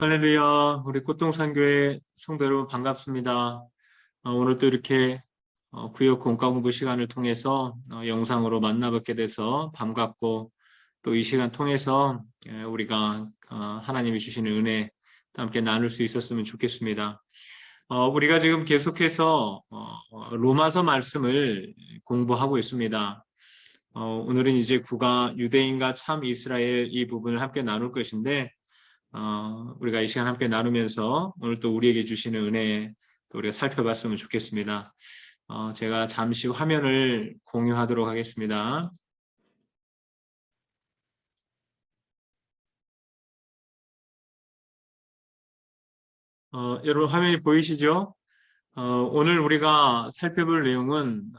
할렐루야, 우리 꽃동산교회 성도 여러분 반갑습니다. 오늘 또 이렇게 구역 공과 공부 시간을 통해서 영상으로 만나뵙게 돼서 반갑고 또 이 시간 통해서 우리가 하나님이 주시는 은혜 함께 나눌 수 있었으면 좋겠습니다. 우리가 지금 계속해서 로마서 말씀을 공부하고 있습니다. 오늘은 이제 구가 유대인과 참 이스라엘 이 부분을 함께 나눌 것인데 우리가 이 시간 함께 나누면서 오늘 또 우리에게 주시는 은혜 또 우리가 살펴봤으면 좋겠습니다. 제가 잠시 화면을 공유하도록 하겠습니다. 여러분 화면이 보이시죠? 오늘 우리가 살펴볼 내용은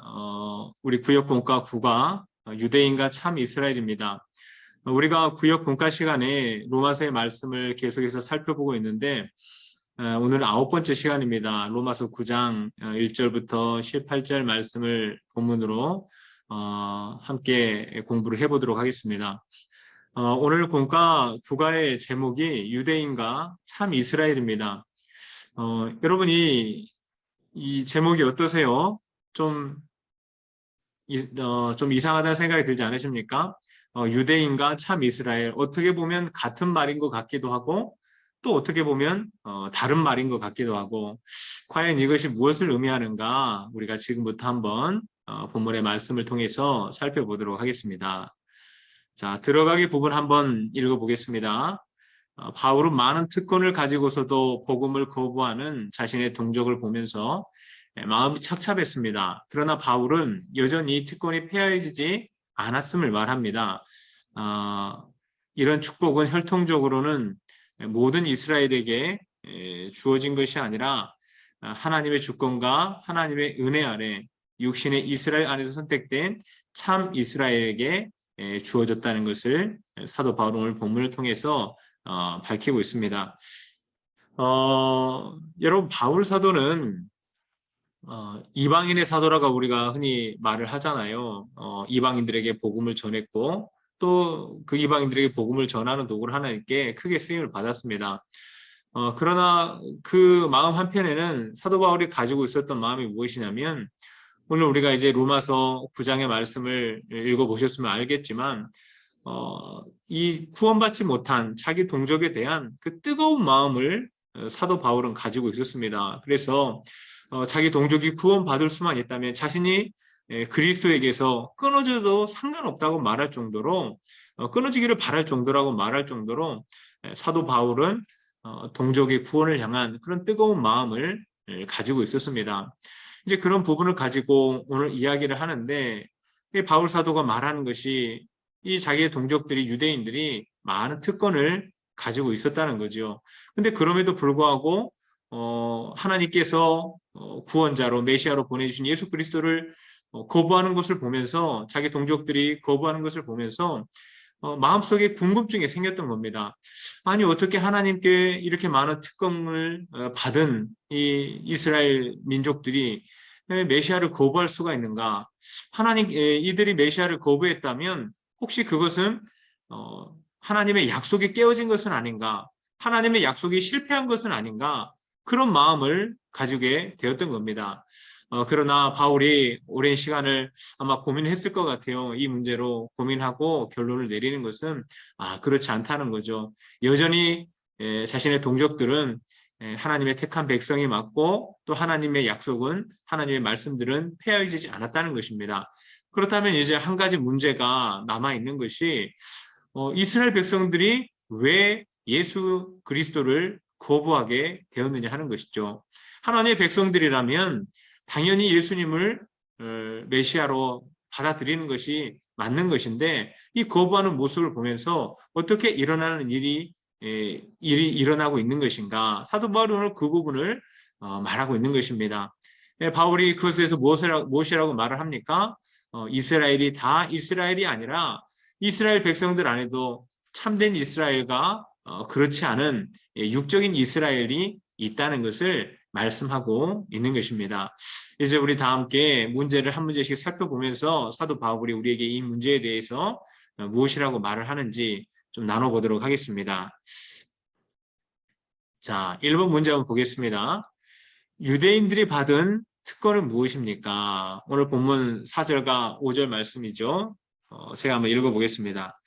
우리 구역 본과 9가 유대인과 참 이스라엘입니다. 우리가 구역 본과 시간에 로마서의 말씀을 계속해서 살펴보고 있는데 오늘 9번째 시간입니다. 로마서 9장 1절부터 18절 말씀을 본문으로 함께 공부를 해보도록 하겠습니다. 오늘 본과 9가의 제목이 유대인과 참 이스라엘입니다. 여러분이 이 제목이 어떠세요? 좀 이상하다는 생각이 들지 않으십니까? 유대인과 참 이스라엘, 어떻게 보면 같은 말인 것 같기도 하고 또 어떻게 보면 다른 말인 것 같기도 하고, 과연 이것이 무엇을 의미하는가 우리가 지금부터 한번 본문의 말씀을 통해서 살펴보도록 하겠습니다. 자, 들어가기 부분 한번 읽어보겠습니다. 바울은 많은 특권을 가지고서도 복음을 거부하는 자신의 동족을 보면서 마음이 착잡했습니다. 그러나 바울은 여전히 특권이 폐하해지지 않았음을 말합니다. 이런 축복은 혈통적으로는 모든 이스라엘에게 주어진 것이 아니라 하나님의 주권과 하나님의 은혜 아래 육신의 이스라엘 안에서 선택된 참 이스라엘에게 주어졌다는 것을 사도 바울은 오늘 본문을 통해서 밝히고 있습니다. 여러분, 바울 사도는 이방인의 사도라고 우리가 흔히 말을 하잖아요. 이방인들에게 복음을 전했고 또 그 이방인들에게 복음을 전하는 도구를 하나님께 크게 쓰임을 받았습니다. 그러나 그 마음 한편에는 사도 바울이 가지고 있었던 마음이 무엇이냐면, 오늘 우리가 이제 로마서 9장의 말씀을 읽어보셨으면 알겠지만 이 구원받지 못한 자기 동족에 대한 그 뜨거운 마음을 사도 바울은 가지고 있었습니다. 그래서 자기 동족이 구원받을 수만 있다면 자신이 그리스도에게서 끊어져도 상관없다고 말할 정도로, 끊어지기를 바랄 정도라고 말할 정도로 사도 바울은 동족의 구원을 향한 그런 뜨거운 마음을 가지고 있었습니다. 이제 그런 부분을 가지고 오늘 이야기를 하는데, 바울 사도가 말하는 것이 이 자기의 동족들이, 유대인들이 많은 특권을 가지고 있었다는 거죠. 근데 그럼에도 불구하고 하나님께서 구원자로 메시아로 보내주신 예수 그리스도를 거부하는 것을 보면서, 자기 동족들이 거부하는 것을 보면서 마음속에 궁금증이 생겼던 겁니다. 아니, 어떻게 하나님께 이렇게 많은 특권을 받은 이 이스라엘 민족들이 메시아를 거부할 수가 있는가? 이들이 메시아를 거부했다면 혹시 그것은 하나님의 약속이 깨어진 것은 아닌가? 하나님의 약속이 실패한 것은 아닌가? 그런 마음을 가지게 되었던 겁니다. 그러나 바울이 오랜 시간을 아마 고민했을 것 같아요. 이 문제로 고민하고 결론을 내리는 것은 그렇지 않다는 거죠. 여전히 자신의 동족들은 하나님의 택한 백성이 맞고 또 하나님의 약속은, 하나님의 말씀들은 폐하여지지 않았다는 것입니다. 그렇다면 이제 한 가지 문제가 남아있는 것이 이스라엘 백성들이 왜 예수 그리스도를 거부하게 되었느냐 하는 것이죠. 하나님의 백성들이라면 당연히 예수님을 메시아로 받아들이는 것이 맞는 것인데, 이 거부하는 모습을 보면서 어떻게 일어나는 일이 일어나고 있는 것인가, 사도 바울이 오늘 그 부분을 말하고 있는 것입니다. 바울이 그것에서 무엇이라고 말을 합니까? 이스라엘이 다 이스라엘이 아니라 이스라엘 백성들 안에도 참된 이스라엘과 그렇지 않은 육적인 이스라엘이 있다는 것을 말씀하고 있는 것입니다. 이제 우리 다 함께 문제를 한 문제씩 살펴보면서 사도 바울이 우리에게 이 문제에 대해서 무엇이라고 말을 하는지 좀 나눠보도록 하겠습니다. 자, 1번 문제 한번 보겠습니다. 유대인들이 받은 특권은 무엇입니까? 오늘 본문 4절과 5절 말씀이죠. 제가 한번 읽어보겠습니다.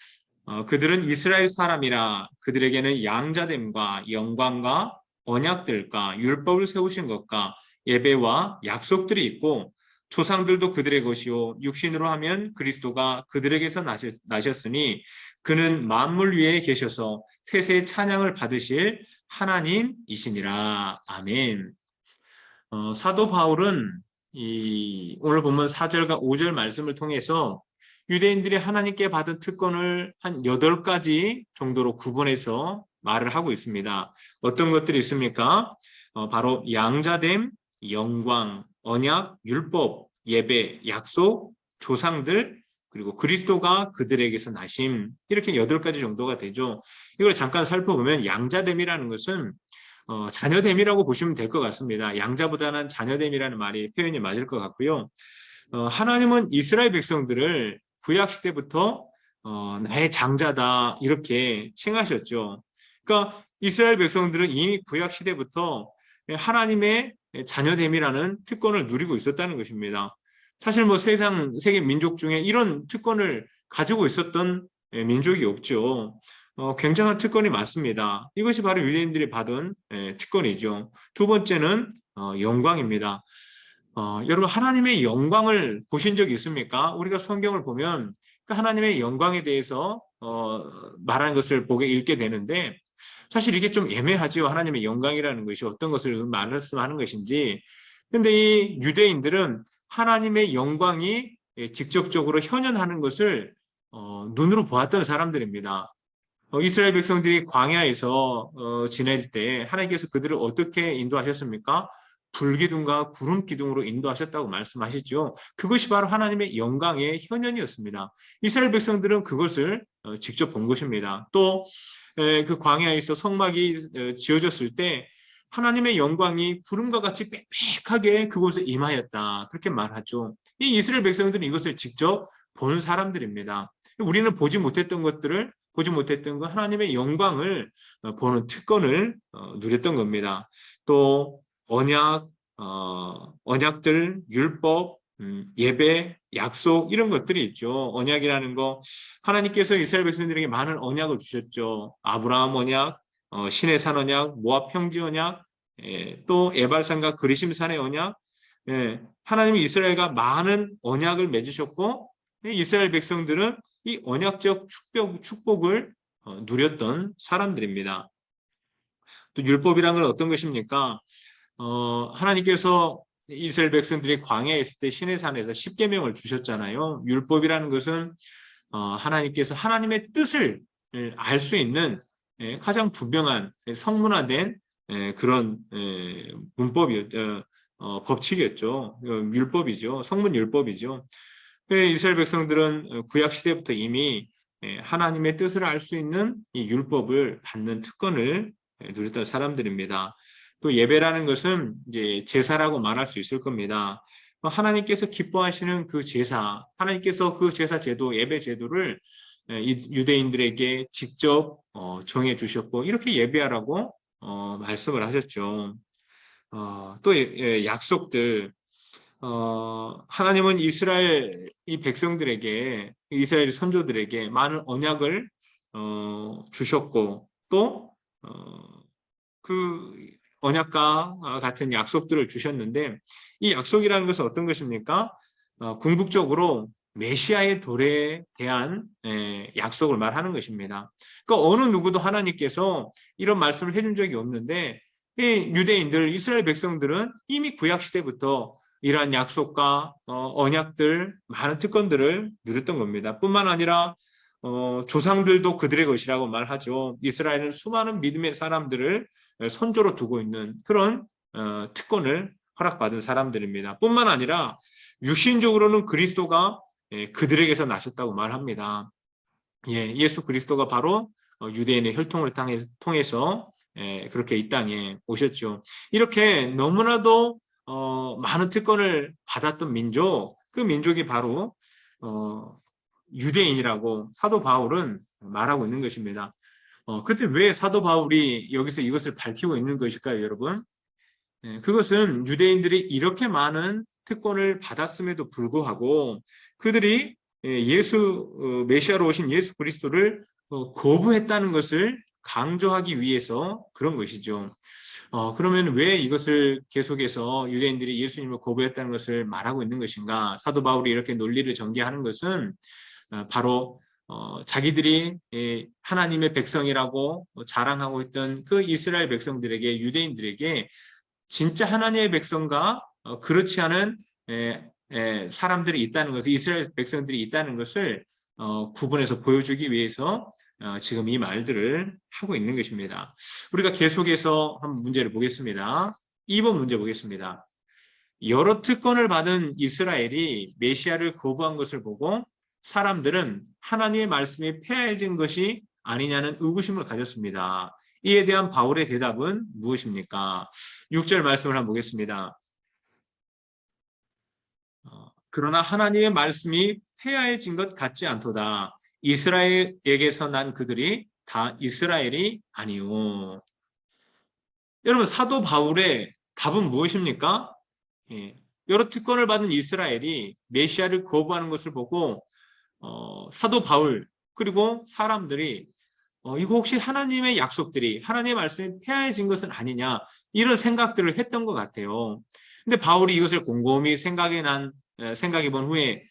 그들은 이스라엘 사람이라 그들에게는 양자됨과 영광과 언약들과 율법을 세우신 것과 예배와 약속들이 있고 조상들도 그들의 것이요 육신으로 하면 그리스도가 그들에게서 나셨으니 그는 만물 위에 계셔서 세세의 찬양을 받으실 하나님이시니라. 아멘. 사도 바울은 오늘 본문 4절과 5절 말씀을 통해서 유대인들이 하나님께 받은 특권을 한 8가지 정도로 구분해서 말을 하고 있습니다. 어떤 것들이 있습니까? 바로 양자됨, 영광, 언약, 율법, 예배, 약속, 조상들, 그리고 그리스도가 그들에게서 나심, 이렇게 8가지 정도가 되죠. 이걸 잠깐 살펴보면 양자됨이라는 것은 자녀됨이라고 보시면 될 것 같습니다. 양자보다는 자녀됨이라는 말이 표현이 맞을 것 같고요. 하나님은 이스라엘 백성들을 구약 시대부터 나의 장자다 이렇게 칭하셨죠. 그러니까 이스라엘 백성들은 이미 구약 시대부터 하나님의 자녀됨이라는 특권을 누리고 있었다는 것입니다. 사실 뭐 세계 민족 중에 이런 특권을 가지고 있었던 민족이 없죠. 굉장한 특권이 많습니다. 이것이 바로 유대인들이 받은 특권이죠. 두 번째는 영광입니다. 여러분 하나님의 영광을 보신 적이 있습니까? 우리가 성경을 보면 그 하나님의 영광에 대해서 말하는 것을 보게 읽게 되는데 사실 이게 좀 애매하죠. 하나님의 영광이라는 것이 어떤 것을 말씀하는 것인지. 근데 이 유대인들은 하나님의 영광이 직접적으로 현현하는 것을 눈으로 보았던 사람들입니다. 이스라엘 백성들이 광야에서 지낼 때 하나님께서 그들을 어떻게 인도하셨습니까? 불기둥과 구름기둥으로 인도하셨다고 말씀하시죠. 그것이 바로 하나님의 영광의 현현이었습니다. 이스라엘 백성들은 그것을 직접 본 것입니다. 또 그 광야에서 성막이 지어졌을 때 하나님의 영광이 구름과 같이 빽빽하게 그곳에 임하였다. 그렇게 말하죠. 이 이스라엘 백성들은 이것을 직접 본 사람들입니다. 우리는 보지 못했던 것들을 보지 못했던 그 하나님의 영광을 보는 특권을 누렸던 겁니다. 또 언약들, 율법, 예배, 약속 이런 것들이 있죠. 언약이라는 거 하나님께서 이스라엘 백성들에게 많은 언약을 주셨죠. 아브라함 언약, 시내산 언약, 모압 평지 언약, 또 에발산과 그리심산의 언약. 하나님이 이스라엘과 많은 언약을 맺으셨고 이스라엘 백성들은 이 언약적 축복을 누렸던 사람들입니다. 또 율법이란 건 어떤 것입니까? 하나님께서 이스라엘 백성들이 광야에 있을 때 시내산에서 십계명을 주셨잖아요. 율법이라는 것은 하나님께서 하나님의 뜻을 알 수 있는 가장 분명한 성문화된 그런 법칙이었죠. 율법이죠. 성문 율법이죠. 이스라엘 백성들은 구약 시대부터 이미 하나님의 뜻을 알 수 있는 이 율법을 받는 특권을 누렸던 사람들입니다. 또 예배라는 것은 이제 제사라고 말할 수 있을 겁니다. 하나님께서 기뻐하시는 그 제사, 하나님께서 그 제사 제도, 예배 제도를 유대인들에게 직접 정해 주셨고 이렇게 예배하라고 말씀을 하셨죠. 또 약속들, 하나님은 이스라엘 이 백성들에게 이스라엘 선조들에게 많은 언약을 주셨고 또 그 언약과 같은 약속들을 주셨는데 이 약속이라는 것은 어떤 것입니까? 궁극적으로 메시아의 도래에 대한 약속을 말하는 것입니다. 그러니까 어느 누구도 하나님께서 이런 말씀을 해준 적이 없는데 이 유대인들, 이스라엘 백성들은 이미 구약 시대부터 이러한 약속과 언약들, 많은 특권들을 누렸던 겁니다. 뿐만 아니라 조상들도 그들의 것이라고 말하죠. 이스라엘은 수많은 믿음의 사람들을 선조로 두고 있는 그런 특권을 허락받은 사람들입니다. 뿐만 아니라 육신적으로는 그리스도가 그들에게서 나셨다고 말합니다. 예수 그리스도가 바로 유대인의 혈통을 통해서 그렇게 이 땅에 오셨죠. 이렇게 너무나도 많은 특권을 받았던 민족, 그 민족이 바로 유대인이라고 사도 바울은 말하고 있는 것입니다. 그때 왜 사도 바울이 여기서 이것을 밝히고 있는 것일까요, 여러분? 그것은 유대인들이 이렇게 많은 특권을 받았음에도 불구하고 그들이 메시아로 오신 예수 그리스도를 거부했다는 것을 강조하기 위해서 그런 것이죠. 그러면 왜 이것을 계속해서 유대인들이 예수님을 거부했다는 것을 말하고 있는 것인가? 사도 바울이 이렇게 논리를 전개하는 것은 바로 자기들이 하나님의 백성이라고 자랑하고 있던 그 이스라엘 백성들에게, 유대인들에게 진짜 하나님의 백성과 그렇지 않은 사람들이 있다는 것을, 이스라엘 백성들이 있다는 것을 구분해서 보여주기 위해서 지금 이 말들을 하고 있는 것입니다. 우리가 계속해서 한번 문제를 보겠습니다. 2번 문제 보겠습니다. 여러 특권을 받은 이스라엘이 메시아를 거부한 것을 보고 사람들은 하나님의 말씀이 폐해진 것이 아니냐는 의구심을 가졌습니다. 이에 대한 바울의 대답은 무엇입니까? 6절 말씀을 한번 보겠습니다. 그러나 하나님의 말씀이 폐하해진 것 같지 않도다. 이스라엘에게서 난 그들이 다 이스라엘이 아니오. 여러분, 사도 바울의 답은 무엇입니까? 여러 특권을 받은 이스라엘이 메시아를 거부하는 것을 보고 사도 바울 그리고 사람들이 이거 혹시 하나님의 약속들이, 하나님의 말씀이 폐하해진 것은 아니냐, 이런 생각들을 했던 것 같아요. 근데 바울이 이것을 곰곰이 생각해 본 후에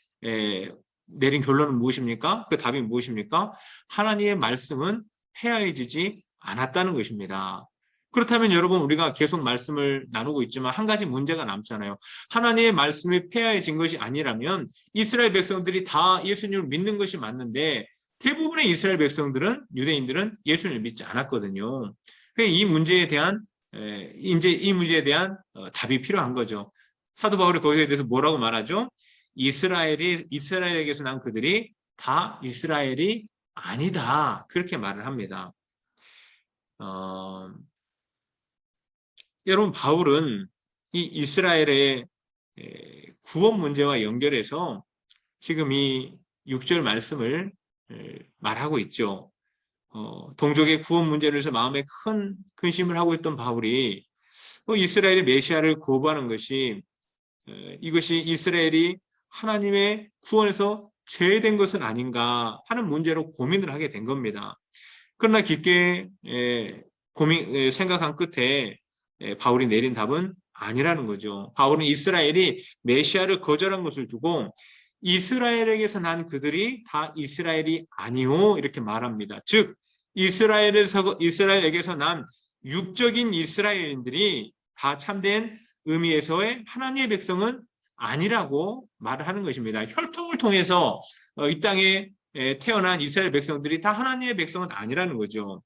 내린 결론은 무엇입니까? 그 답이 무엇입니까? 하나님의 말씀은 폐하해지지 않았다는 것입니다. 그렇다면 여러분, 우리가 계속 말씀을 나누고 있지만 한 가지 문제가 남잖아요. 하나님의 말씀이 폐하해진 것이 아니라면 이스라엘 백성들이 다 예수님을 믿는 것이 맞는데 대부분의 이스라엘 백성들은, 유대인들은 예수님을 믿지 않았거든요. 이 문제에 대한 답이 필요한 거죠. 사도 바울이 거기에 대해서 뭐라고 말하죠? 이스라엘에게서 난 그들이 다 이스라엘이 아니다, 그렇게 말을 합니다. 여러분, 바울은 이 이스라엘의 구원 문제와 연결해서 지금 이 6절 말씀을 말하고 있죠. 동족의 구원 문제를 해서 마음에 큰 근심을 하고 있던 바울이 이스라엘의 메시아를 거부하는 것이 이것이 이스라엘이 하나님의 구원에서 제외된 것은 아닌가 하는 문제로 고민을 하게 된 겁니다. 그러나 깊게 생각한 끝에 바울이 내린 답은 아니라는 거죠. 바울은 이스라엘이 메시아를 거절한 것을 두고 이스라엘에게서 난 그들이 다 이스라엘이 아니오, 이렇게 말합니다. 즉 이스라엘에게서 난 육적인 이스라엘인들이 다 참된 의미에서의 하나님의 백성은 아니라고 말을 하는 것입니다. 혈통을 통해서 이 땅에 태어난 이스라엘 백성들이 다 하나님의 백성은 아니라는 거죠.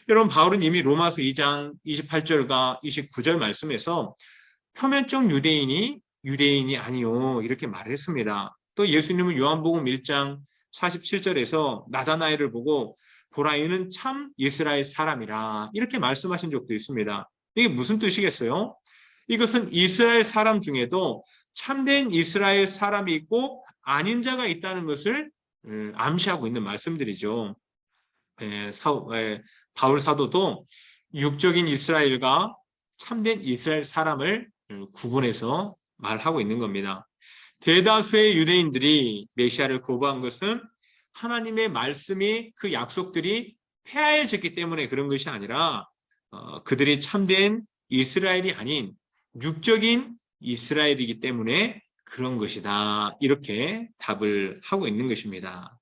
여러분, 바울은 이미 로마서 2장 28절과 29절 말씀에서 표면적 유대인이 아니요, 이렇게 말을 했습니다. 또 예수님은 요한복음 1장 47절에서 나다나엘을 보고 보라, 이는 참 이스라엘 사람이라, 이렇게 말씀하신 적도 있습니다. 이게 무슨 뜻이겠어요? 이것은 이스라엘 사람 중에도 참된 이스라엘 사람이 있고 아닌 자가 있다는 것을 암시하고 있는 말씀들이죠. 바울 사도도 육적인 이스라엘과 참된 이스라엘 사람을 구분해서 말하고 있는 겁니다. 대다수의 유대인들이 메시아를 거부한 것은 하나님의 말씀이, 그 약속들이 폐하해졌기 때문에 그런 것이 아니라 그들이 참된 이스라엘이 아닌 육적인 이스라엘이기 때문에 그런 것이다, 이렇게 답을 하고 있는 것입니다.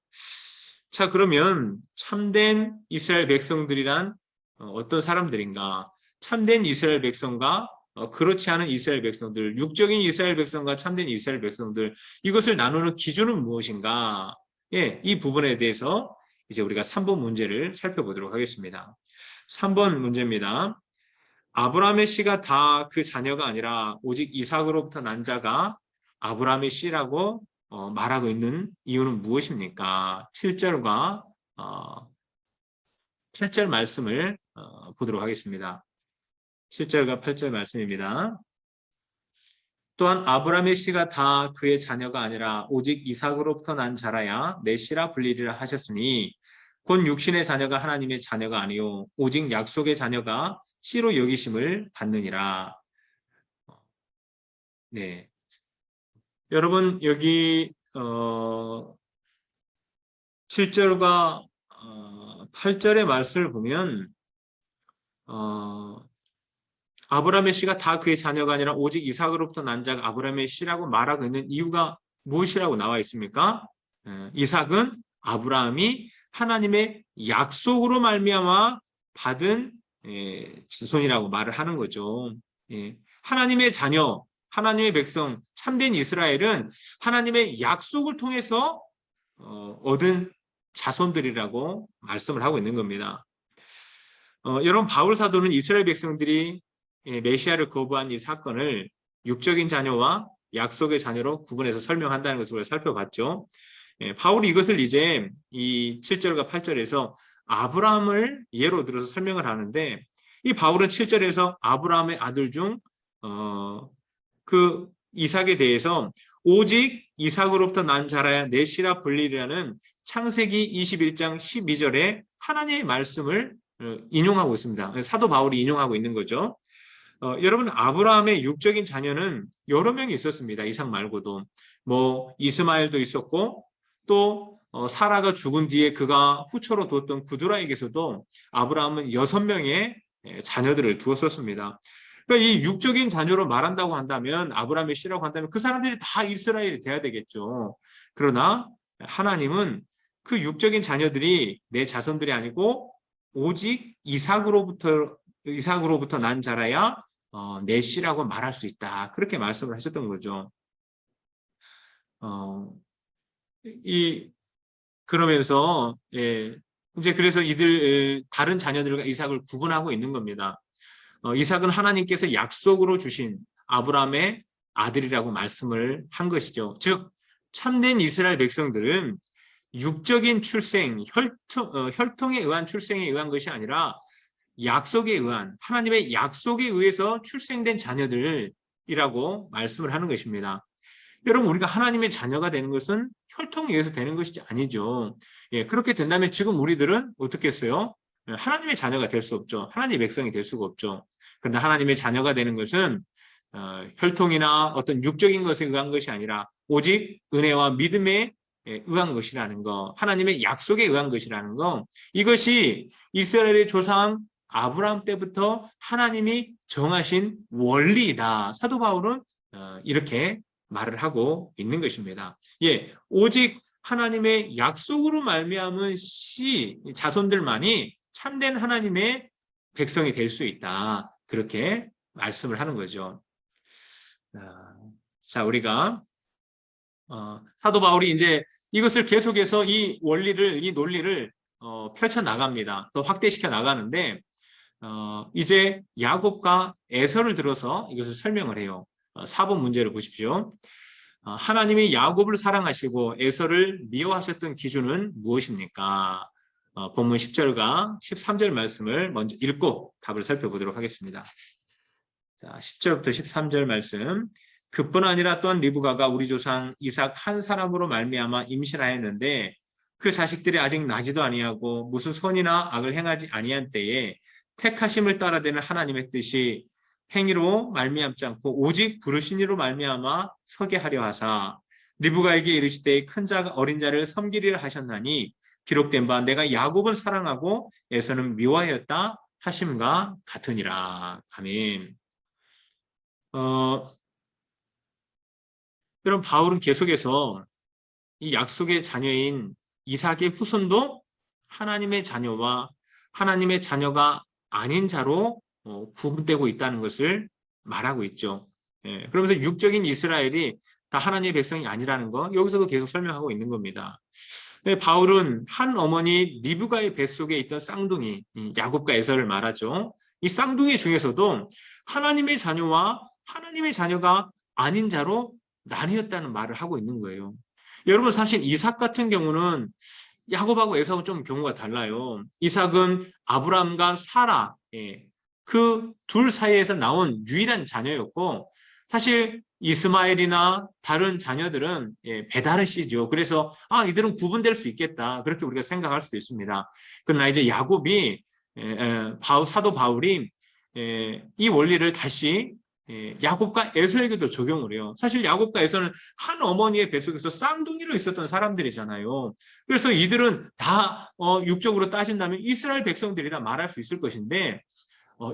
자, 그러면 참된 이스라엘 백성들이란 어떤 사람들인가? 참된 이스라엘 백성과 그렇지 않은 이스라엘 백성들, 육적인 이스라엘 백성과 참된 이스라엘 백성들, 이것을 나누는 기준은 무엇인가? 이 부분에 대해서 이제 우리가 3번 문제를 살펴보도록 하겠습니다. 3번 문제입니다. 아브라함의 씨가 다 그 자녀가 아니라 오직 이삭으로부터 난 자가 아브라함의 씨라고 말하고 있는 이유는 무엇입니까? 7절과 8절 말씀을 보도록 하겠습니다. 7절과 8절 말씀입니다. 또한 아브라함의 씨가 다 그의 자녀가 아니라 오직 이삭으로부터 난 자라야 내 씨라 불리리라 하셨으니 곧 육신의 자녀가 하나님의 자녀가 아니요 오직 약속의 자녀가 씨로 여기심을 받느니라. 네, 여러분 여기 7절과 8절의 말씀을 보면 아브라함의 씨가 다 그의 자녀가 아니라 오직 이삭으로부터 난 자가 아브라함의 씨라고 말하고 있는 이유가 무엇이라고 나와 있습니까? 이삭은 아브라함이 하나님의 약속으로 말미암아 받은 자손이라고 말을 하는 거죠. 하나님의 자녀, 하나님의 백성, 참된 이스라엘은 하나님의 약속을 통해서 얻은 자손들이라고 말씀을 하고 있는 겁니다. 여러분 바울 사도는 이스라엘 백성들이 메시아를 거부한 이 사건을 육적인 자녀와 약속의 자녀로 구분해서 설명한다는 것을 살펴봤죠. 바울이 이것을 이제 이 7절과 8절에서 아브라함을 예로 들어서 설명을 하는데 이 바울은 7절에서 아브라함의 아들 중 그 이삭에 대해서 오직 이삭으로부터 난 자라야 내 씨라 불리리라는 창세기 21장 12절에 하나님의 말씀을 인용하고 있습니다. 사도 바울이 인용하고 있는 거죠. 여러분 아브라함의 육적인 자녀는 여러 명이 있었습니다. 이삭 말고도 뭐 이스마엘도 있었고 또 사라가 죽은 뒤에 그가 후처로 뒀던 구두라에게서도 아브라함은 6명의 자녀들을 두었었습니다. 그러니까 이 육적인 자녀로 말한다고 한다면 아브라함의 씨라고 한다면 그 사람들이 다 이스라엘이 돼야 되겠죠. 그러나 하나님은 그 육적인 자녀들이 내 자손들이 아니고 오직 이삭으로부터 난 자라야 내 씨라고 말할 수 있다. 그렇게 말씀을 하셨던 거죠. 그러면서 이제 그래서 이들 다른 자녀들과 이삭을 구분하고 있는 겁니다. 이삭은 하나님께서 약속으로 주신 아브라함의 아들이라고 말씀을 한 것이죠. 즉 참된 이스라엘 백성들은 육적인 출생, 혈통에 의한 출생에 의한 것이 아니라 약속에 의한 하나님의 약속에 의해서 출생된 자녀들이라고 말씀을 하는 것입니다. 여러분 우리가 하나님의 자녀가 되는 것은 혈통에 의해서 되는 것이 아니죠. 그렇게 된다면 지금 우리들은 어떻게 했어요? 하나님의 자녀가 될 수 없죠. 하나님의 백성이 될 수가 없죠. 그런데 하나님의 자녀가 되는 것은 혈통이나 어떤 육적인 것에 의한 것이 아니라 오직 은혜와 믿음에 의한 것이라는 거, 하나님의 약속에 의한 것이라는 거, 이것이 이스라엘의 조상 아브라함 때부터 하나님이 정하신 원리이다. 사도 바울은 이렇게 말을 하고 있는 것입니다. 오직 하나님의 약속으로 말미암은 자손들만이 참된 하나님의 백성이 될 수 있다. 그렇게 말씀을 하는 거죠. 자, 우리가 사도 바울이 이제 이것을 계속해서 이 원리를, 이 논리를 펼쳐 나갑니다. 또 확대시켜 나가는데 이제 야곱과 에서를 들어서 이것을 설명을 해요. 4번 문제를 보십시오. 하나님이 야곱을 사랑하시고 에서를 미워하셨던 기준은 무엇입니까? 본문 10절과 13절 말씀을 먼저 읽고 답을 살펴보도록 하겠습니다. 자, 10절부터 13절 말씀. 그뿐 아니라 또한 리브가가 우리 조상 이삭 한 사람으로 말미암아 임신하였는데 그 자식들이 아직 나지도 아니하고 무슨 선이나 악을 행하지 아니한 때에 택하심을 따라되는 하나님의 뜻이 행위로 말미암지 않고 오직 부르신 이로 말미암아 서게 하려 하사 리브가에게 이르시되 큰 자가 어린 자를 섬기리라 하셨나니 기록된 바 내가 야곱을 사랑하고 에서는 미워하였다 하심과 같으니라. 아멘. 여러분 바울은 계속해서 이 약속의 자녀인 이삭의 후손도 하나님의 자녀와 하나님의 자녀가 아닌 자로 구분되고 있다는 것을 말하고 있죠. 그러면서 육적인 이스라엘이 다 하나님의 백성이 아니라는 거 여기서도 계속 설명하고 있는 겁니다. 바울은 한 어머니 리브가의 뱃속에 있던 쌍둥이 야곱과 에서를 말하죠. 이 쌍둥이 중에서도 하나님의 자녀와 하나님의 자녀가 아닌 자로 나뉘었다는 말을 하고 있는 거예요. 여러분 사실 이삭 같은 경우는 야곱하고 에서하고 좀 경우가 달라요. 이삭은 아브라함과 사라 그 둘 사이에서 나온 유일한 자녀였고 사실 이스마엘이나 다른 자녀들은 배다르시죠. 그래서 이들은 구분될 수 있겠다. 그렇게 우리가 생각할 수도 있습니다. 그러나 이제 야곱이 사도 바울이 이 원리를 다시 야곱과 에서에게도 적용을 해요. 사실 야곱과 에서는 한 어머니의 뱃속에서 쌍둥이로 있었던 사람들이잖아요. 그래서 이들은 다 육적으로 따진다면 이스라엘 백성들이라 말할 수 있을 것인데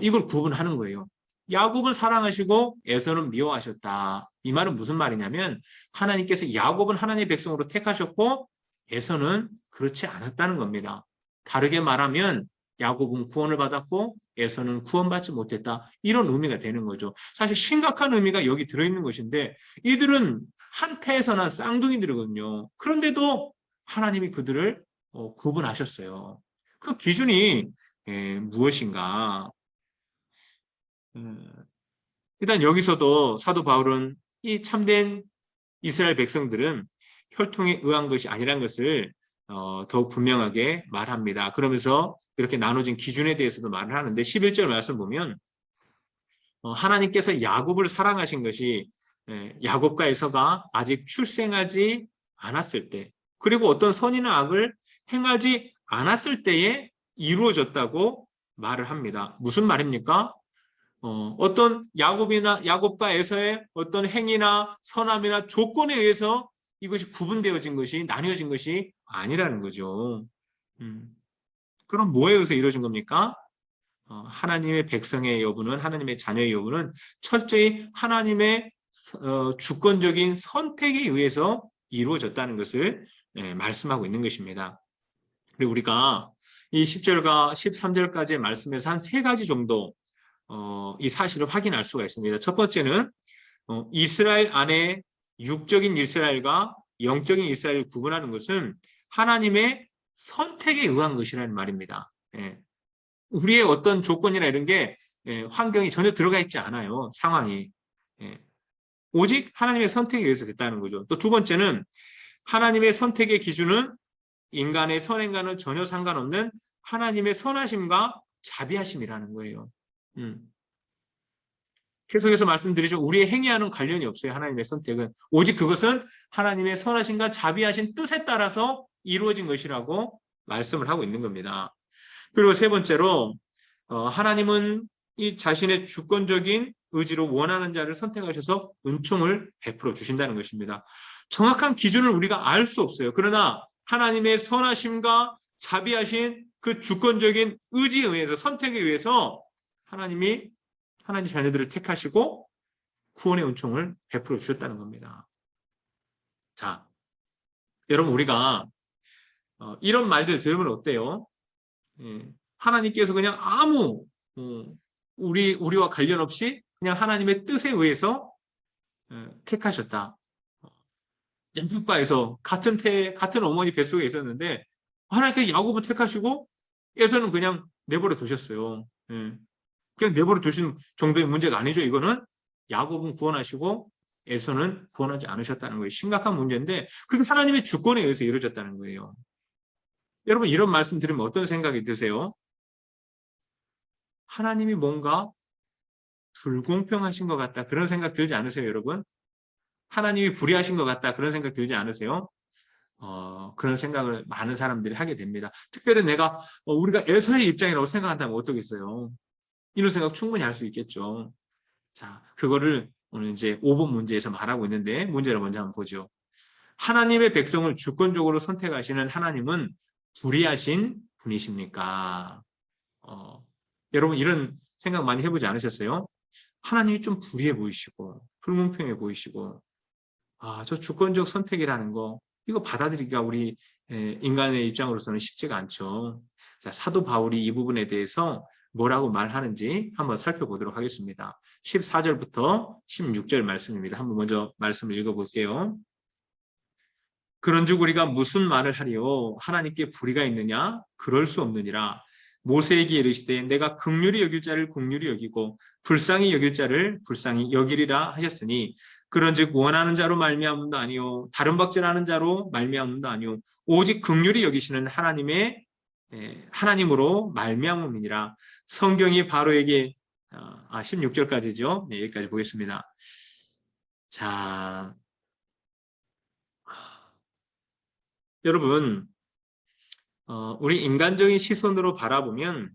이걸 구분하는 거예요. 야곱을 사랑하시고 에서는 미워하셨다. 이 말은 무슨 말이냐면 하나님께서 야곱은 하나님의 백성으로 택하셨고 에서는 그렇지 않았다는 겁니다. 다르게 말하면 야곱은 구원을 받았고 에서는 구원받지 못했다. 이런 의미가 되는 거죠. 사실 심각한 의미가 여기 들어있는 것인데 이들은 한 태에서 난 쌍둥이들이거든요. 그런데도 하나님이 그들을 구분하셨어요. 그 기준이 무엇인가? 일단 여기서도 사도 바울은 이 참된 이스라엘 백성들은 혈통에 의한 것이 아니란 것을 더욱 분명하게 말합니다. 그러면서 이렇게 나눠진 기준에 대해서도 말을 하는데 11절 말씀 보면 하나님께서 야곱을 사랑하신 것이 야곱과 에서가 아직 출생하지 않았을 때 그리고 어떤 선이나 악을 행하지 않았을 때에 이루어졌다고 말을 합니다. 무슨 말입니까? 어떤 야곱과 에서의 어떤 행위나 선함이나 조건에 의해서 이것이 구분되어진 것이 나뉘어진 것이 아니라는 거죠. 그럼 뭐에 의해서 이루어진 겁니까? 하나님의 백성의 여부는 하나님의 자녀의 여부는 철저히 하나님의 주권적인 선택에 의해서 이루어졌다는 것을 말씀하고 있는 것입니다. 그리고 우리가 이 10절과 13절까지의 말씀에서 한 세 가지 정도 이 사실을 확인할 수가 있습니다. 첫 번째는 이스라엘 안에 육적인 이스라엘과 영적인 이스라엘을 구분하는 것은 하나님의 선택에 의한 것이라는 말입니다. 우리의 어떤 조건이나 이런 게 환경이 전혀 들어가 있지 않아요. 상황이. 오직 하나님의 선택에 의해서 됐다는 거죠. 또 두 번째는 하나님의 선택의 기준은 인간의 선행과는 전혀 상관없는 하나님의 선하심과 자비하심이라는 거예요. 계속해서 말씀드리죠. 우리의 행위와는 관련이 없어요. 하나님의 선택은. 오직 그것은 하나님의 선하심과 자비하신 뜻에 따라서 이루어진 것이라고 말씀을 하고 있는 겁니다. 그리고 세 번째로 하나님은 이 자신의 주권적인 의지로 원하는 자를 선택하셔서 은총을 베풀어 주신다는 것입니다. 정확한 기준을 우리가 알 수 없어요. 그러나 하나님의 선하심과 자비하신 그 주권적인 의지에 의해서 선택에 의해서 하나님 자녀들을 택하시고 구원의 은총을 베풀어 주셨다는 겁니다. 자, 여러분 우리가 이런 말들 들으면 어때요? 하나님께서 그냥 아무 우리와 관련 없이 그냥 하나님의 뜻에 의해서 택하셨다. 야곱과에서 같은 어머니 뱃속에 있었는데 하나님께서 야곱을 택하시고 에서는 그냥 내버려 두셨어요. 그냥 내버려 두신 정도의 문제가 아니죠. 이거는 야곱은 구원하시고 에서는 구원하지 않으셨다는 거예요. 심각한 문제인데 그게 하나님의 주권에 의해서 이루어졌다는 거예요. 여러분 이런 말씀 들으면 어떤 생각이 드세요? 하나님이 뭔가 불공평하신 것 같다. 그런 생각 들지 않으세요, 여러분? 하나님이 불의하신 것 같다. 그런 생각 들지 않으세요? 그런 생각을 많은 사람들이 하게 됩니다. 특별히 우리가 에서의 입장이라고 생각한다면 어떻겠어요? 이런 생각 충분히 할 수 있겠죠. 자, 그거를 오늘 이제 5번 문제에서 말하고 있는데 문제를 먼저 한번 보죠. 하나님의 백성을 주권적으로 선택하시는 하나님은 불의하신 분이십니까? 여러분 이런 생각 많이 해보지 않으셨어요? 하나님이 좀 불의해 보이시고 불공평해 보이시고 저 주권적 선택이라는 거 이거 받아들이기가 우리 인간의 입장으로서는 쉽지가 않죠. 자, 사도 바울이 이 부분에 대해서 뭐라고 말하는지 한번 살펴보도록 하겠습니다. 14절부터 16절 말씀입니다. 한번 먼저 말씀을 읽어볼게요. 그런즉 우리가 무슨 말을 하리요? 하나님께 불의가 있느냐? 그럴 수 없느니라. 모세에게 이르시되 내가 긍휼히 여길 자를 긍휼히 여기고 불쌍히 여길 자를 불쌍히 여기리라 하셨으니 그런즉 원하는 자로 말미암음도 아니요 다른 박질하는 자로 말미암음도 아니요 오직 긍휼히 여기시는 하나님으로 말미암음이니라. 성경이 바로에게 16절까지죠. 네, 여기까지 보겠습니다. 자, 여러분, 우리 인간적인 시선으로 바라보면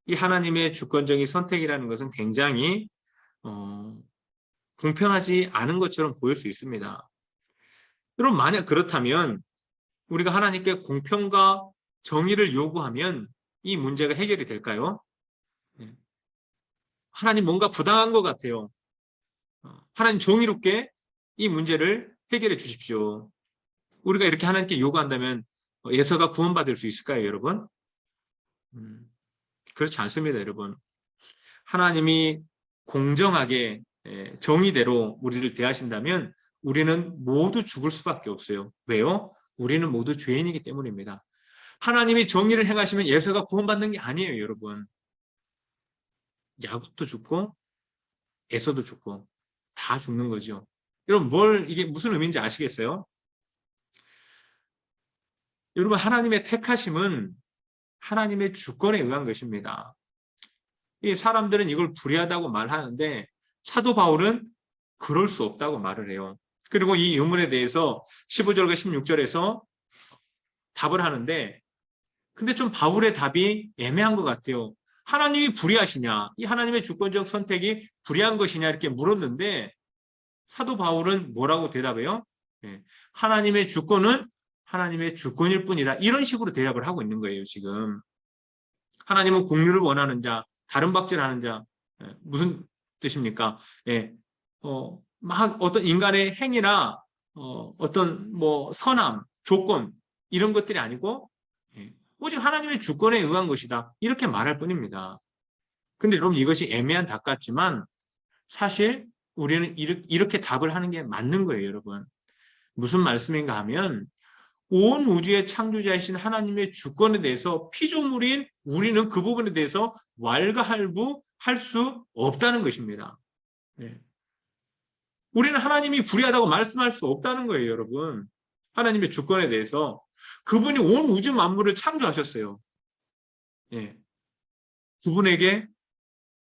이 하나님의 주권적인 선택이라는 것은 굉장히 어, 공평하지 않은 것처럼 보일 수 있습니다. 여러분, 만약 그렇다면 우리가 하나님께 공평과 정의를 요구하면 이 문제가 해결이 될까요? 네. 하나님 뭔가 부당한 것 같아요. 하나님 정의롭게 이 문제를 해결해 주십시오. 우리가 이렇게 하나님께 요구한다면 예서가 구원받을 수 있을까요, 여러분? 그렇지 않습니다, 여러분. 하나님이 공정하게 정의대로 우리를 대하신다면 우리는 모두 죽을 수밖에 없어요. 왜요? 우리는 모두 죄인이기 때문입니다. 하나님이 정의를 행하시면 예서가 구원받는 게 아니에요, 여러분. 야곱도 죽고 에서도 죽고 다 죽는 거죠. 여러분 이게 무슨 의미인지 아시겠어요? 여러분 하나님의 택하심은 하나님의 주권에 의한 것입니다. 이 사람들은 이걸 불의하다고 말하는데 사도 바울은 그럴 수 없다고 말을 해요. 그리고 이 의문에 대해서 15절과 16절에서 답을 하는데 근데 좀 바울의 답이 애매한 것 같아요. 하나님이 불의하시냐? 이 하나님의 주권적 선택이 불의한 것이냐? 이렇게 물었는데 사도 바울은 뭐라고 대답해요? 네. 하나님의 주권은 하나님의 주권일 뿐이다. 이런 식으로 대답을 하고 있는 거예요, 지금. 하나님은 긍휼을 원하는 자, 다른 박질하는 자, 무슨 뜻입니까? 예, 막 어떤 인간의 행위나 어떤 뭐 선함, 조건 이런 것들이 아니고 오직 하나님의 주권에 의한 것이다. 이렇게 말할 뿐입니다. 근데 여러분 이것이 애매한 답 같지만 사실 우리는 이렇게 답을 하는 게 맞는 거예요, 여러분. 무슨 말씀인가 하면 온 우주의 창조자이신 하나님의 주권에 대해서 피조물인 우리는 그 부분에 대해서 왈가왈부할 수 없다는 것입니다. 네. 우리는 하나님이 불의하다고 말씀할 수 없다는 거예요, 여러분. 하나님의 주권에 대해서. 그분이 온 우주 만물을 창조하셨어요. 네. 그분에게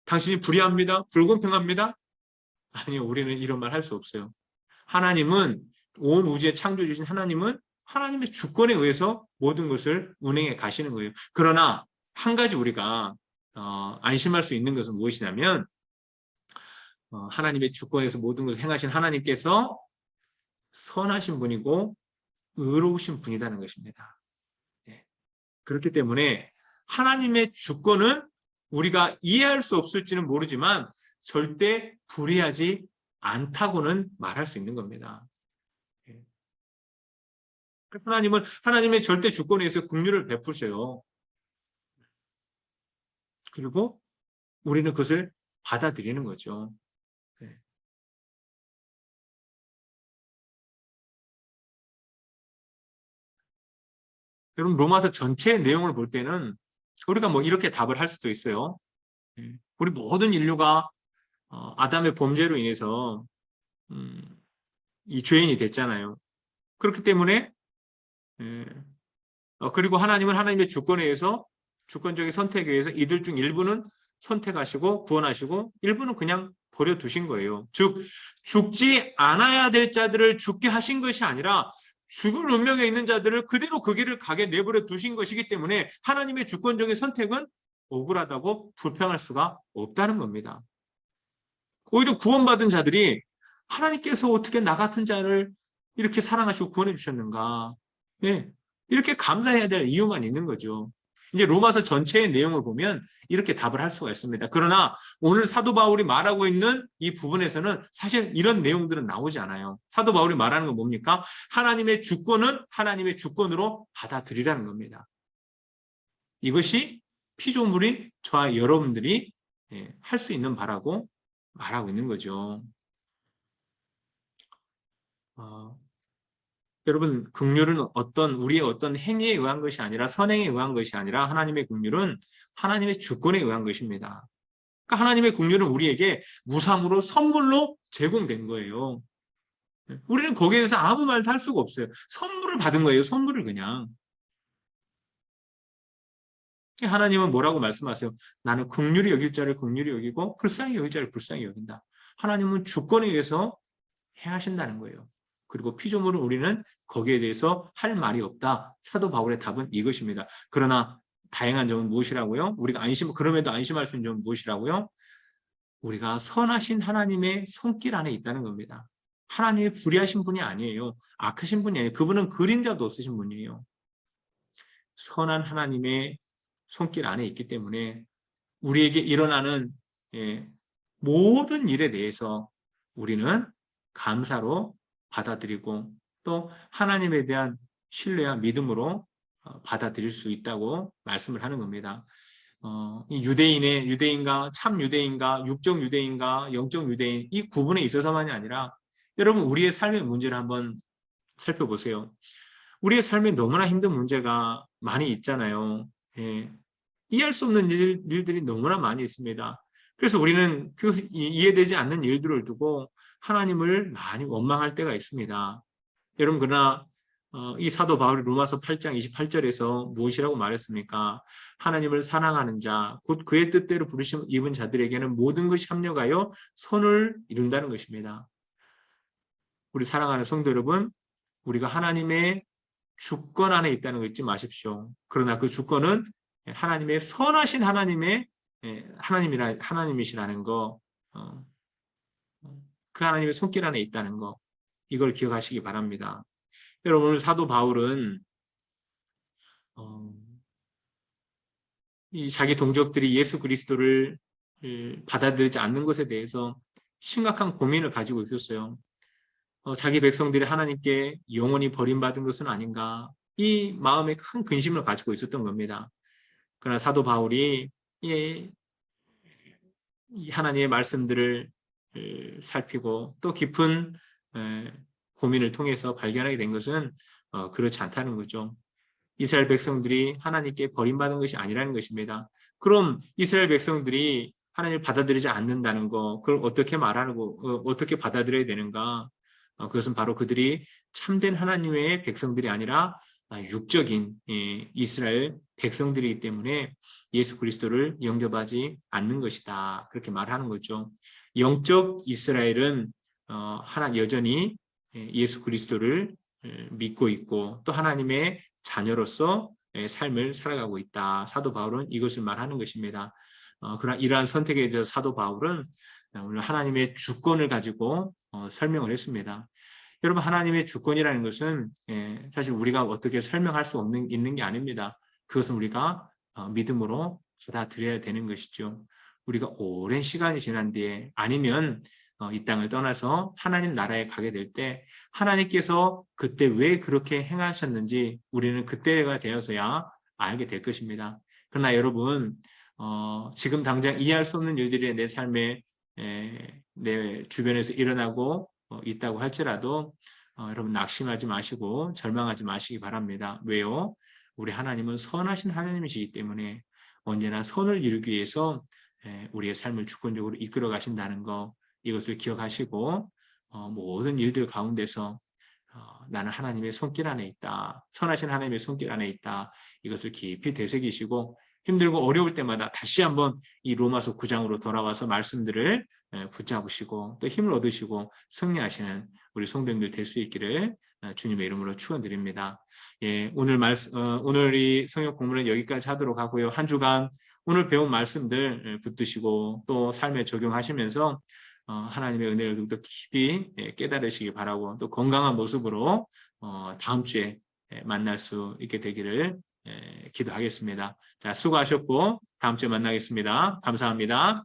당신이 불의합니다. 불공평합니다. 아니요, 우리는 이런 말 할 수 없어요. 하나님은 온 우주의 창조주신 하나님은 하나님의 주권에 의해서 모든 것을 운행해 가시는 거예요. 그러나 한 가지 우리가 안심할 수 있는 것은 무엇이냐면 하나님의 주권에서 모든 것을 행하신 하나님께서 선하신 분이고 의로우신 분이라는 것입니다. 네. 그렇기 때문에 하나님의 주권은 우리가 이해할 수 없을지는 모르지만 절대 불의하지 않다고는 말할 수 있는 겁니다. 그래서 하나님은 하나님의 절대 주권에 의해서 긍휼을 베푸셔요. 그리고 우리는 그것을 받아들이는 거죠. 네. 여러분 로마서 전체의 내용을 볼 때는 우리가 뭐 이렇게 답을 할 수도 있어요. 네. 우리 모든 인류가 아담의 범죄로 인해서 이 죄인이 됐잖아요. 그렇기 때문에 그리고 하나님은 하나님의 주권에 의해서 주권적인 선택에 의해서 이들 중 일부는 선택하시고 구원하시고 일부는 그냥 버려두신 거예요. 즉 죽지 않아야 될 자들을 죽게 하신 것이 아니라 죽을 운명에 있는 자들을 그대로 그 길을 가게 내버려 두신 것이기 때문에 하나님의 주권적인 선택은 억울하다고 불평할 수가 없다는 겁니다. 오히려 구원받은 자들이 하나님께서 어떻게 나 같은 자를 이렇게 사랑하시고 구원해 주셨는가. 네. 이렇게 감사해야 될 이유만 있는 거죠. 이제 로마서 전체의 내용을 보면 이렇게 답을 할 수가 있습니다. 그러나 오늘 사도 바울이 말하고 있는 이 부분에서는 사실 이런 내용들은 나오지 않아요. 사도 바울이 말하는 건 뭡니까? 하나님의 주권은 하나님의 주권으로 받아들이라는 겁니다. 이것이 피조물인 저와 여러분들이 할 수 있는 바라고 말하고 있는 거죠. 여러분 긍휼은 우리의 어떤 행위에 의한 것이 아니라 선행에 의한 것이 아니라 하나님의 긍휼은 하나님의 주권에 의한 것입니다. 그러니까 하나님의 긍휼은 우리에게 무상으로 선물로 제공된 거예요. 우리는 거기에 대해서 아무 말도 할 수가 없어요. 선물을 받은 거예요. 선물을 그냥. 하나님은 뭐라고 말씀하세요? 나는 긍휼히 여길 자를 긍휼히 여기고 불쌍히 여길 자를 불쌍히 여긴다. 하나님은 주권에 의해서 행하신다는 거예요. 그리고 피조물은 우리는 거기에 대해서 할 말이 없다. 사도 바울의 답은 이것입니다. 그러나 다행한 점은 무엇이라고요? 우리가 그럼에도 안심할 수 있는 점은 무엇이라고요? 우리가 선하신 하나님의 손길 안에 있다는 겁니다. 하나님이 불의하신 분이 아니에요. 악하신 분이 아니에요. 그분은 그림자도 없으신 분이에요. 선한 하나님의 손길 안에 있기 때문에 우리에게 일어나는 모든 일에 대해서 우리는 감사로 받아들이고 또 하나님에 대한 신뢰와 믿음으로 받아들일 수 있다고 말씀을 하는 겁니다. 이 유대인과 참 유대인과 육적 유대인과 영적 유대인 이 구분에 있어서만이 아니라 여러분 우리의 삶의 문제를 한번 살펴보세요. 우리의 삶에 너무나 힘든 문제가 많이 있잖아요. 예. 이해할 수 없는 일들이 너무나 많이 있습니다. 그래서 우리는 그 이해되지 않는 일들을 두고 하나님을 많이 원망할 때가 있습니다. 여러분 그러나 이 사도 바울이 로마서 8장 28절에서 무엇이라고 말했습니까? 하나님을 사랑하는 자, 곧 그의 뜻대로 부르심 입은 자들에게는 모든 것이 합력하여 선을 이룬다는 것입니다. 우리 사랑하는 성도 여러분, 우리가 하나님의 주권 안에 있다는 거 잊지 마십시오. 그러나 그 주권은 하나님의 선하신 하나님이시라는 거, 그 하나님의 손길 안에 있다는 거, 이걸 기억하시기 바랍니다. 여러분 오늘 사도 바울은 이 자기 동족들이 예수 그리스도를 받아들이지 않는 것에 대해서 심각한 고민을 가지고 있었어요. 자기 백성들이 하나님께 영원히 버림받은 것은 아닌가 이 마음에 큰 근심을 가지고 있었던 겁니다. 그러나 사도 바울이 이 하나님의 말씀들을 살피고 또 깊은 고민을 통해서 발견하게 된 것은 그렇지 않다는 거죠. 이스라엘 백성들이 하나님께 버림받은 것이 아니라는 것입니다. 그럼 이스라엘 백성들이 하나님을 받아들이지 않는다는 거, 그걸 어떻게 말하고 어떻게 받아들여야 되는가? 그것은 바로 그들이 참된 하나님의 백성들이 아니라 육적인 이스라엘 백성들이기 때문에 예수 그리스도를 영접하지 않는 것이다. 그렇게 말하는 거죠. 영적 이스라엘은 여전히 예수 그리스도를 믿고 있고 또 하나님의 자녀로서 삶을 살아가고 있다. 사도 바울은 이것을 말하는 것입니다. 그러나 이러한 선택에 대해서 사도 바울은 오늘 하나님의 주권을 가지고 설명을 했습니다. 여러분 하나님의 주권이라는 것은 사실 우리가 어떻게 설명할 수 있는 게 아닙니다. 그것은 우리가 믿음으로 받아들여야 되는 것이죠. 우리가 오랜 시간이 지난 뒤에 아니면 이 땅을 떠나서 하나님 나라에 가게 될 때 하나님께서 그때 왜 그렇게 행하셨는지 우리는 그때가 되어서야 알게 될 것입니다. 그러나 여러분 지금 당장 이해할 수 없는 일들이 내 삶에 내 주변에서 일어나고 있다고 할지라도 여러분 낙심하지 마시고 절망하지 마시기 바랍니다. 왜요? 우리 하나님은 선하신 하나님이시기 때문에 언제나 선을 이루기 위해서 우리의 삶을 주권적으로 이끌어 가신다는 거 이것을 기억하시고 모든 일들 가운데서 나는 하나님의 손길 안에 있다. 선하신 하나님의 손길 안에 있다. 이것을 깊이 되새기시고 힘들고 어려울 때마다 다시 한번 이 로마서 9장으로 돌아와서 말씀들을 붙잡으시고 또 힘을 얻으시고 승리하시는 우리 성도님들 될 수 있기를 주님의 이름으로 축원드립니다. 예, 오늘 이 성역 공부는 여기까지 하도록 하고요. 한 주간 오늘 배운 말씀들 붙드시고 또 삶에 적용하시면서 하나님의 은혜를 더 깊이 깨달으시기 바라고 또 건강한 모습으로 다음 주에 만날 수 있게 되기를 기도하겠습니다. 자, 수고하셨고 다음 주에 만나겠습니다. 감사합니다.